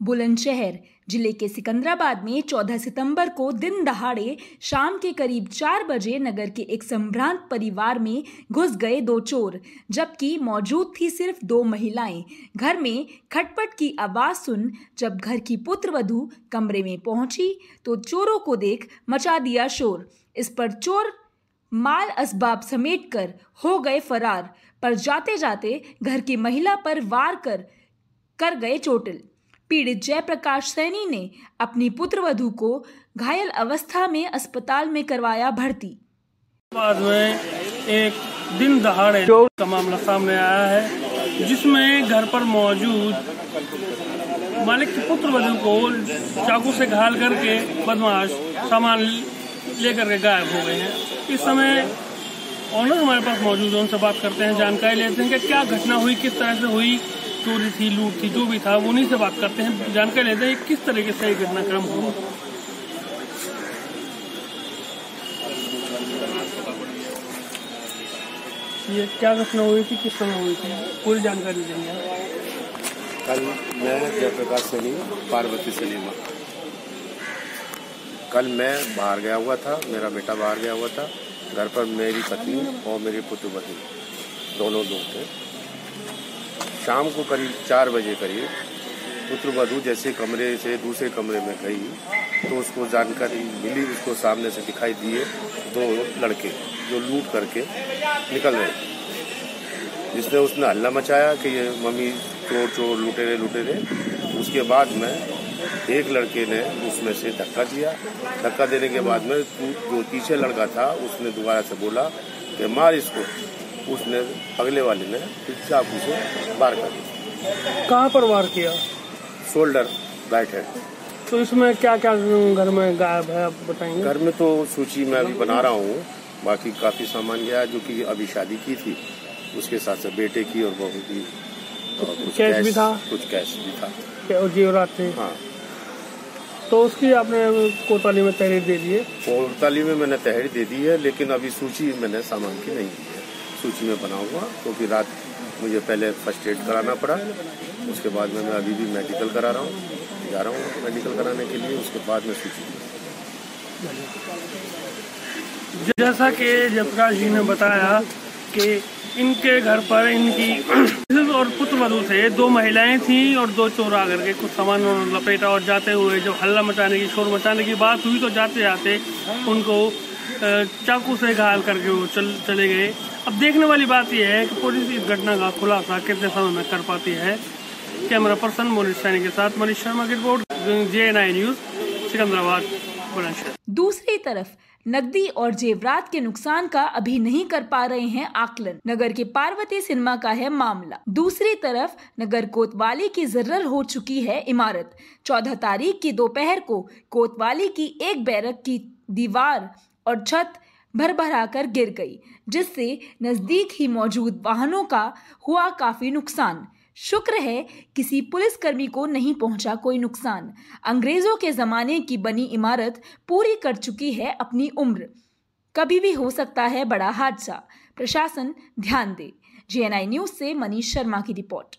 बुलंदशहर जिले के सिकंदराबाद में 14 सितंबर को दिन दहाड़े शाम के करीब 4 बजे नगर के एक संभ्रांत परिवार में घुस गए 2 चोर, जबकि मौजूद थी सिर्फ 2 महिलाएं। घर में खटपट की आवाज सुन जब घर की पुत्रवधू कमरे में पहुंची तो चोरों को देख मचा दिया शोर। इस पर चोर माल असबाब समेटकर हो गए फरार, पर जाते जाते घर की महिला पर वार कर गए चोटिल। पीड़ित जयप्रकाश सैनी ने अपनी पुत्रवधू को घायल अवस्था में अस्पताल में करवाया भर्ती। बाद में एक दिन दहाड़े चोर का मामला सामने आया है, जिसमें घर पर मौजूद मालिक की पुत्रवधू को चाकू से घायल करके बदमाश सामान लेकर के गायब हो गए हैं। इस समय ऑनर हमारे पास मौजूद है, उनसे बात करते हैं, जानकारी लेते हैं कि क्या घटना हुई, किस तरह से हुई, चोरी थी, लूट थी, जो भी था उन्हीं से बात करते हैं, जानकारी लेते हैं किस तरीके से घटनाक्रम हुआ। ये क्या घटना हुई थी, किस समय हुई थी, पूरी जानकारी देंगे। कल मैं जयप्रकाश सैनी, पार्वती सलीमा, कल मैं बाहर गया हुआ था, मेरा बेटा बाहर गया हुआ था। घर पर मेरी पत्नी और मेरी पुत्रवधू दोनों लोग थे। शाम को करीब 4 बजे करीब पुत्रवधू जैसे कमरे से दूसरे कमरे में गई तो उसको जानकारी मिली, उसको सामने से दिखाई दिए 2 लड़के जो लूट करके निकल रहे थे, जिसने उसने हल्ला मचाया कि ये मम्मी चोर चोर लुटेरे। उसके बाद में एक लड़के ने उसमें से धक्का दिया। धक्का देने के बाद में जो पीछे लड़का था उसने दोबारा से बोला कि मार इसको। उसने अगले वाले ने चाकू से वार कर दिया। कहाँ पर वार किया? Shoulder, right hand. तो इसमें क्या क्या घर में गायब है, आप बताएंगे? घर में तो सूची मैं अभी बना रहा हूँ, बाकी काफी सामान गया जो कि अभी शादी की थी, उसके साथ साथ बेटे की और बहू की, और कुछ कैश भी था, कुछ कैश भी था और जेवरात थे। हाँ, तो उसकी आपने कोतवाली में तहरीर दे दी है? कोतवाली में मैंने तहरीर दे दी है, लेकिन अभी सूची मैंने सामान की नहीं दी है। सूची में बनाऊंगा क्योंकि रात मुझे पहले फर्स्ट एड कराना पड़ा, उसके बाद में मैं अभी भी मेडिकल करा रहा हूँ, जा रहा हूँ मेडिकल कराने के लिए, उसके बाद में सूची। जैसा कि जयप्रकाश जी ने बताया कि इनके घर पर इनकी और पुत्रवधू थे, 2 महिलाएं थीं और 2 चोर आकर के कुछ सामान लपेटा और जाते हुए जब हल्ला मचाने की, शोर मचाने की बात हुई तो जाते जाते उनको चाकू से घायल करके वो चले गए। अब देखने वाली बात यह है कि पुलिस इस घटना का खुलासा कितने समय में कर पाती है। कैमरा पर्सन मोनिश सैनी के साथ मनीष शर्मा की report, JNI news, Secunderabad, Bulandshahr. दूसरी तरफ नकदी और जेवरात के नुकसान का अभी नहीं कर पा रहे हैं आकलन। नगर के पार्वती सिनेमा का है मामला। दूसरी तरफ नगर कोतवाली की जर्रर हो चुकी है इमारत। 14 तारीख की दोपहर को कोतवाली की एक बैरक की दीवार और छत भरभराकर गिर गई, जिससे नजदीक ही मौजूद वाहनों का हुआ काफी नुकसान। शुक्र है किसी पुलिसकर्मी को नहीं पहुंचा कोई नुकसान। अंग्रेजों के जमाने की बनी इमारत पूरी कर चुकी है अपनी उम्र, कभी भी हो सकता है बड़ा हादसा। प्रशासन ध्यान दे। JNI न्यूज से मनीष शर्मा की रिपोर्ट।